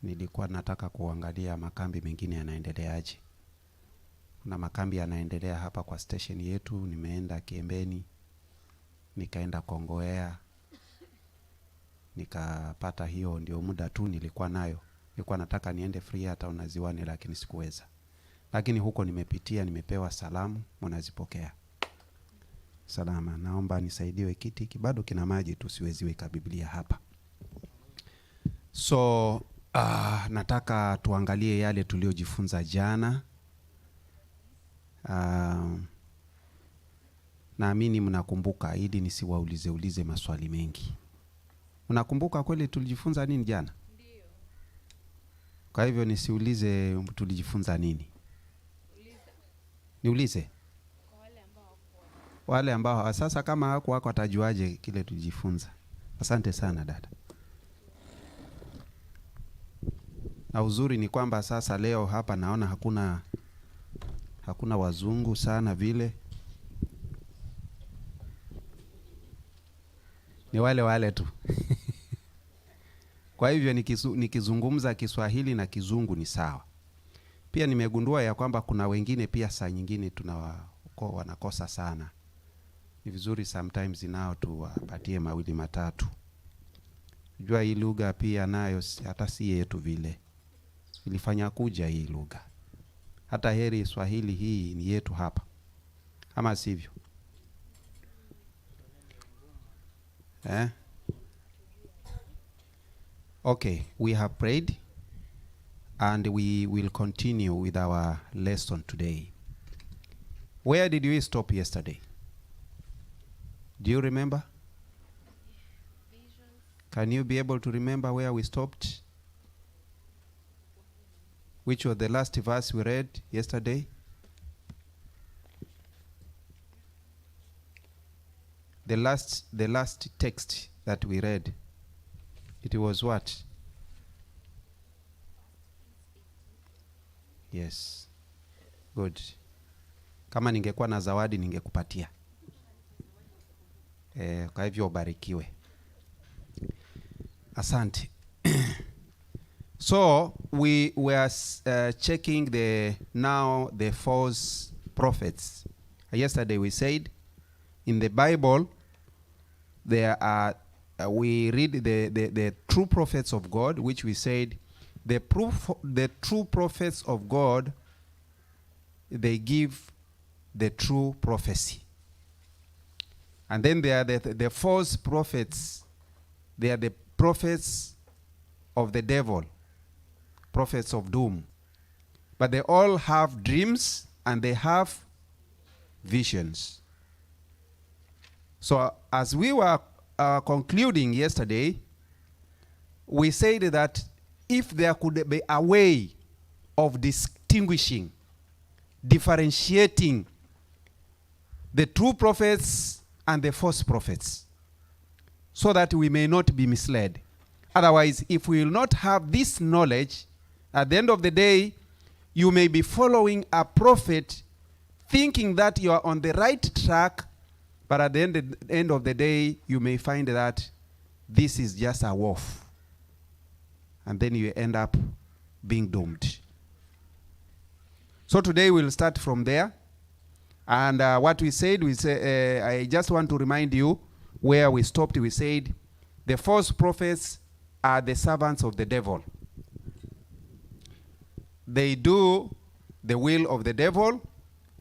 nilikuwa nataka kuangalia makambi mengine yanaendeleaje. Kuna makambi yanaendelea hapa kwa station yetu. Nimeenda Kiembeni, nikaenda Kongoea, nikapata hiyo ndio muda tu nilikuwa nayo. Nilikuwa nataka niende free hata unaziwani lakini sikuweza. Lakini huko nimepitia, nimepewa salamu, mnazipokea. Salama, naomba nisaidiwe kiti bado kina maji tu, siwezi weka Biblia hapa. So nataka tuangalie yale tuliojifunza jana. Naamini mnakumbuka ili nisiwaulize maswali mengi. Mnakumbuka kweli tulijifunza nini jana? Ndio. Kwa hivyo nisiulize tulijifunza nini. Niulize. Wale ambao sasa kama wako watajuaje kile tulijifunza? Asante sana dada. Na uzuri ni kwamba sasa leo hapa naona hakuna wazungu sana vile. Ni wale tu. Kwa hivyo nikizungumza Kiswahili na Kizungu ni sawa. Pia nimegundua ya kwamba kuna wengine pia saa nyingine wanakosa sana. Ni vizuri sometimes nao tuwapatie mawili matatu. Jua hii lugha pia nayo hata si yetu vile. Ilifanya kuja hii lugha. Hata heri Swahili hii ni yetu hapa. Ama sivyo? Okay, we have prayed and we will continue with our lesson today. Where did we stop yesterday? Do you remember? Can you be able to remember where we stopped? Which was the last verse we read yesterday? The last text that we read, it was what? Yes. Good. Kama ningekuwa na zawadi ningekupatia. Kwa hivyo ubarikiwe. Asante. So we were checking the false prophets. Yesterday we said in the Bible there are we read the true prophets of God, which we said the true prophets of God, they give the true prophecy. And then there are the false prophets. They are the prophets of the devil, prophets of doom. But they all have dreams and they have visions. So as we were concluding yesterday, we said that if there could be a way of distinguishing, differentiating the true prophets and the false prophets, so that we may not be misled. Otherwise, if we will not have this knowledge, at the end of the day, you may be following a prophet thinking that you are on the right track, but at the end of the day, you may find that this is just a wolf. And then you end up being doomed. So today we'll start from there. And what we said, I just want to remind you where we stopped. We said the false prophets are the servants of the devil. They do the will of the devil,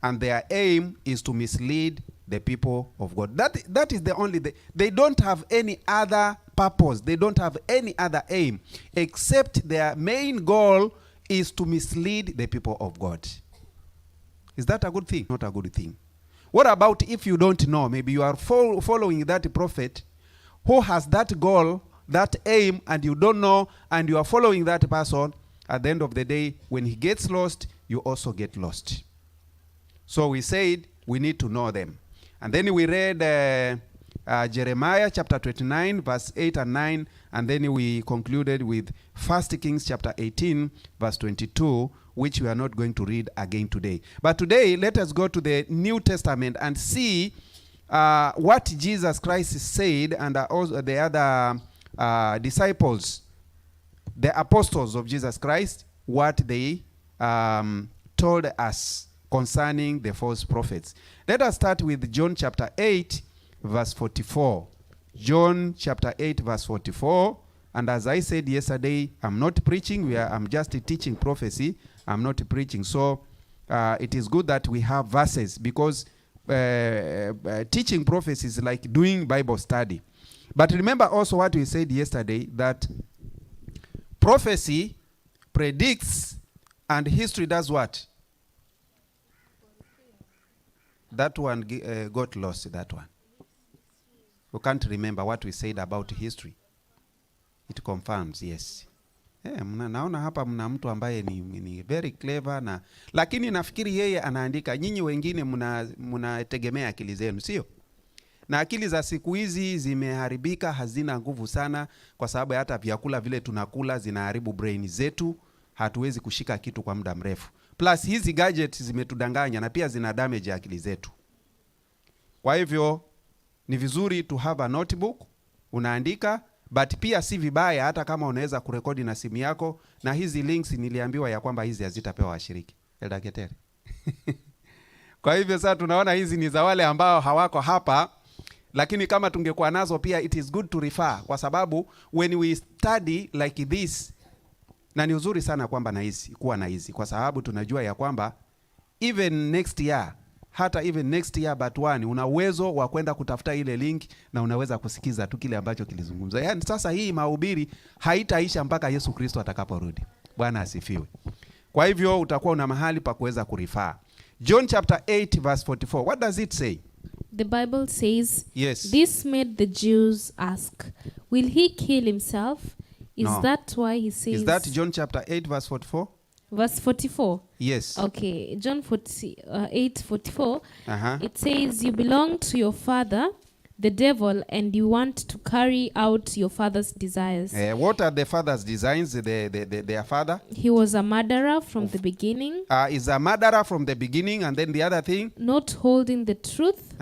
and their aim is to mislead the people of God. That is the only they don't have any other purpose. They don't have any other aim except their main goal is to mislead the people of God. Is that a good thing? Not a good thing. What about if you don't know? Maybe you are following that prophet who has that goal, that aim, and you don't know, and you are following that person. At the end of the day, when he gets lost, you also get lost. So we said we need to know them. And then we read Jeremiah chapter 29, verse 8 and 9. And then we concluded with 1 Kings chapter 18, verse 22, which we are not going to read again today. But today, let us go to the New Testament and see what Jesus Christ said, and also the other disciples the apostles of Jesus Christ, what they told us concerning the false prophets. Let us start with John chapter 8, verse 44. John chapter 8, verse 44. And as I said yesterday, I'm not preaching. I'm just teaching prophecy. I'm not preaching. So it is good that we have verses, because teaching prophecy is like doing Bible study. But remember also what we said yesterday, that prophecy predicts and history does what? That one got lost, that one. We can't remember what we said about history. It confirms, yes. Naona hapa mna mtu ambaye ni very clever, na lakini nafikiri yeye anaandika, nyinyi wengine mnategemea akili zenu, sio? Na akili za siku hizi zimeharibika, hazina nguvu sana, kwa sababu hata vyakula vile tunakula zinaharibu brain zetu, hatuwezi kushika kitu kwa muda mrefu. Plus hizi gadgets zimetudanganya na pia zina damage akili zetu. Kwa hivyo ni vizuri to have a notebook, unaandika, but pia si vibaya hata kama unaweza kurekodi na simu yako, na hizi links niliambiwa ya kwamba hizi hazitapewa washiriki. Elda Ketere. Kwa hivyo sasa tunaona hizi ni za wale ambao hawako hapa, lakini kama tungekuwa nazo pia it is good to refer, kwa sababu when we study like this, na ni uzuri sana kwamba na hizi kuwa na hizi, kwa sababu tunajua ya kwamba even next year but one, una uwezo wa kwenda kutafuta ile link na unaweza kusikiza tu kile ambacho kilizungumzwa. Yaani sasa hii mahubiri haitaisha mpaka Yesu Kristo atakaporudi. Bwana asifiwe. Kwa hivyo utakuwa una mahali pa kuweza kurefer. John chapter 8 verse 44. What does it say? The Bible says, yes. This made the Jews ask, will he kill himself? Is that why he says... Is that John chapter 8 verse 44? Verse 44. Yes. Okay, John 8:44. It says, you belong to your father, the devil, and you want to carry out your father's desires. What are the father's designs? Their father? He was a murderer from the beginning. Is a murderer from the beginning, and then the other thing? Not holding the truth.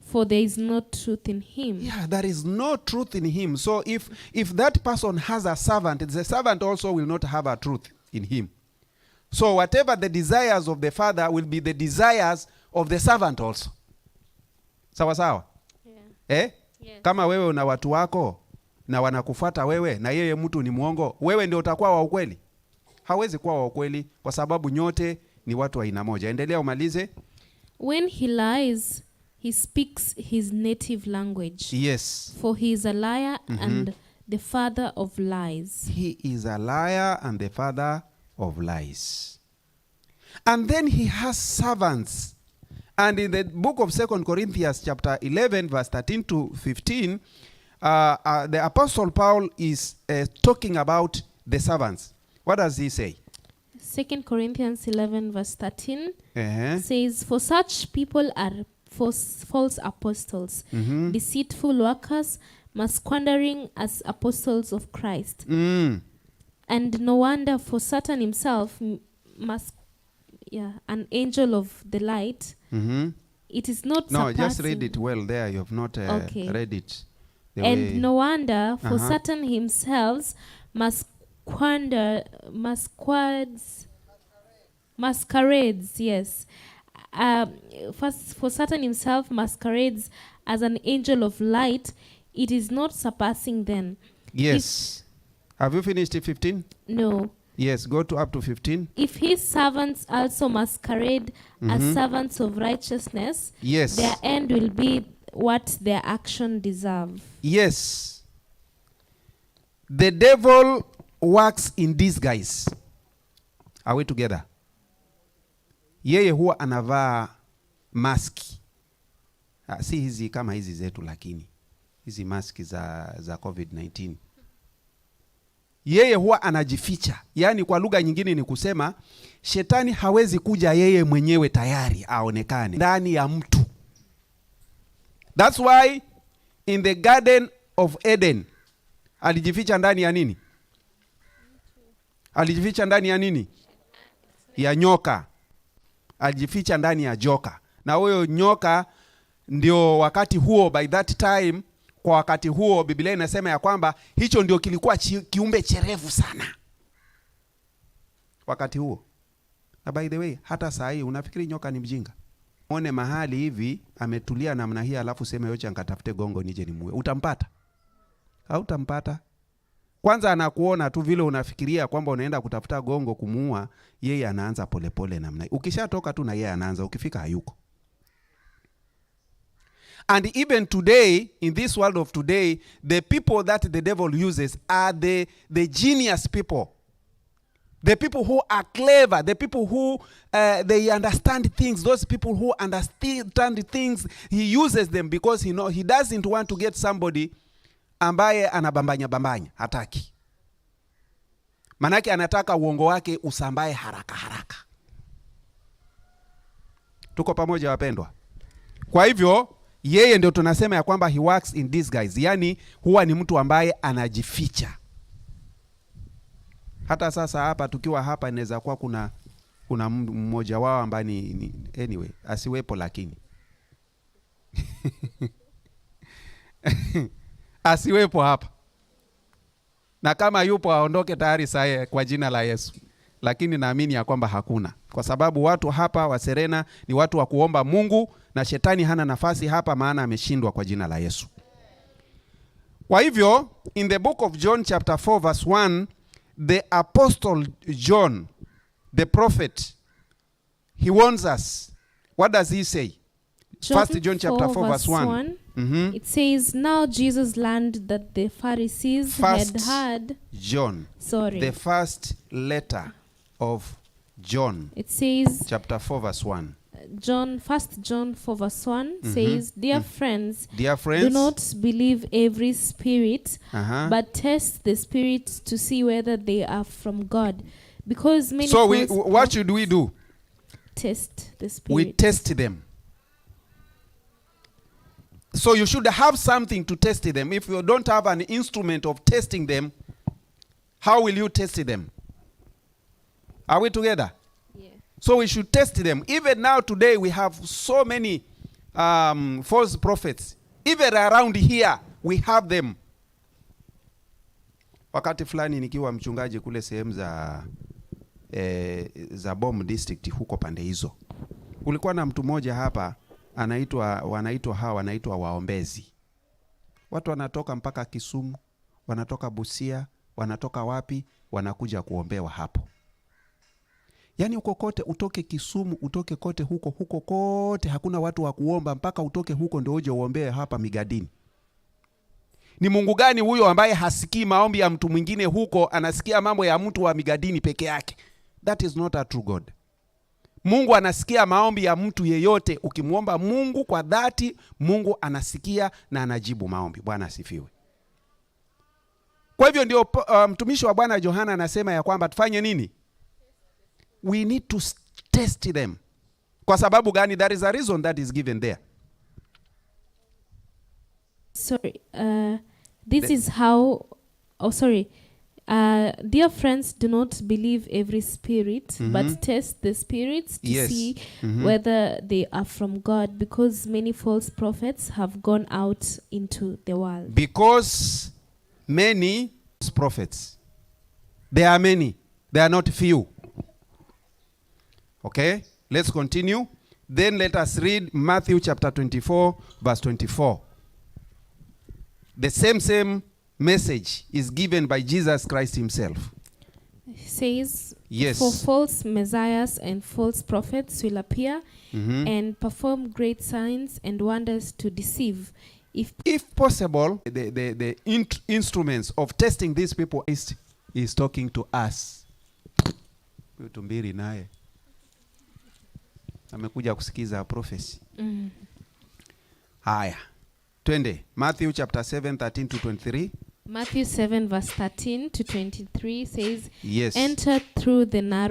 For there is no truth in him. Yeah, there is no truth in him. So if that person has a servant, the servant also will not have a truth in him. So whatever the desires of the father will be the desires of the servant also. Sawa sawa? Yeah. Yes. Kama wewe una watu wako na wanakufuata wewe na yeye mtu ni muongo, wewe ndio utakuwa wa ukweli? Hawezi kuwa wa ukweli, kwa sababu nyote ni watu wa aina moja. Endelea umalize. When he lies, he speaks his native language. Yes. For he is a liar and the father of lies. He is a liar and the father of lies. And then he has servants. And in the book of 2 Corinthians chapter 11 verse 13 to 15, the Apostle Paul is talking about the servants. What does he say? 2 Corinthians 11 verse 13 says, for such people are false apostles, deceitful workers, squandering as apostles of Christ. And no wonder, for Satan himself an angel of the light. It is not No, surpassing. just read it well there. You have not read it. And no wonder, for Satan himself masquerades, yes. For Satan himself masquerades as an angel of light. It is not surpassing then. Yes. Have you finished 15? No. Yes, go to up to 15. If his servants also masquerade as servants of righteousness, yes, their end will be what their action deserve. Yes. The devil works in disguise. Are we together? Yeye huwa anavaa maski. Si hizi kama hizi zetu, lakini hizi maski za COVID-19. Yeye huwa anajificha. Yaani kwa lugha nyingine ni kusema shetani hawezi kuja yeye mwenyewe tayari aonekane ndani ya mtu. That's why in the Garden of Eden alijificha ndani ya nini? Alijificha ndani ya nini? Ya nyoka. Alijificha ndani ya joka. Na huyo nyoka ndio wakati huo, by that time, kwa wakati huo Biblia inasema ya kwamba hicho ndio kilikuwa kiumbe cherevu sana wakati huo. Na by the way, hata saa hii unafikiri nyoka ni mjinga? Muone mahali hivi ametulia namna hii, alafu sema yote nikatafute gongo nije nimuue. Utampata? Hautampata. Kwanza anakuona tu vile unafikiria kwamba unaenda kutafuta gongo kumuua, yeye anaanza polepole namna hii. Ukishatoka tu na yeye anaanza, ukifika hayuko. And even today, in this world of today, the people that the devil uses are the genius people. The people who are clever, the people who they understand things, those people who understand things, he uses them because he doesn't want to get somebody ambaye anabambanya, hataki. Manake anataka uongo wake usambae haraka. Tuko pamoja wapendwa? Kwa hivyo, yeye ndio tunasema ya kwamba he works in disguise. Yani huwa ni mtu ambaye anajificha. Hata sasa hapa tukiwa hapa inaweza kuwa kuna mmoja wao ambaye ni anyway, asiwepo lakini. Asiwepo hapa. Na kama yupo aondoke tayari saa kwa jina la Yesu. Lakini naamini ya kwamba hakuna. Kwa sababu watu hapa wa Serena ni watu wa kuomba Mungu na shetani hana nafasi hapa, maana ameshindwa kwa jina la Yesu. Kwa hivyo, in the book of John chapter 4 verse 1, the apostle John, the prophet, he warns us. What does he say? First John chapter 4 verse 1. Mm-hmm. It says, now Jesus learned that the Pharisees had heard. John. Sorry. The first letter of John. It says, chapter 4 verse 1. First John 4 verse 1 says, Dear friends, do not believe every spirit, but test the spirits to see whether they are from God. Because many what should we do? Test the spirits. We test them. So you should have something to test them. If you don't have an instrument of testing them, how will you test them? Are we together? Yeah. So we should test them. Even now today we have so many false prophets. Even around here we have them. Wakati fulani nikiwa mchungaji kule sehemu za Bomb district huko pande hizo. Kulikuwa na mtu mmoja hapa wanaitwa waombezi. Watu wanatoka mpaka Kisumu, wanatoka Busia, wanatoka wapi, wanakuja kuombewa hapo. Yani uko kote, utoke Kisumu, utoke kote huko kote, hakuna watu wa kuomba mpaka utoke huko ndio uje uombee hapa Migadini. Ni Mungu gani huyo ambaye hasikii maombi ya mtu mwingine huko, anasikia mambo ya mtu wa Migadini peke yake? That is not a true God. Mungu anasikia maombi ya mtu yeyote. Ukimuomba Mungu kwa dhati, Mungu anasikia na anajibu maombi. Bwana asifiwe. Kwa hivyo ndio mtumishi wa Bwana Yohana anasema ya kwamba tufanye nini? We need to test them. Kwa sababu gani? There is a reason that is given there. Sorry, this is how, dear friends, do not believe every spirit, but test the spirits to see whether they are from God, because many false prophets have gone out into the world. Because many prophets. There are many. There are not few. Okay, let's continue. Then let us read Matthew chapter 24 verse 24. The same message is given by Jesus Christ himself. He says, yes, for false messiahs and false prophets will appear and perform great signs and wonders to deceive. If possible, the instruments of testing these people is talking to us. Tumbiri naye amekuja kusikiza prophecy. Haya, twende Matthew chapter 7:13 to 23. Matthew 7 verse 13 to 23 says, yes, enter through the narrow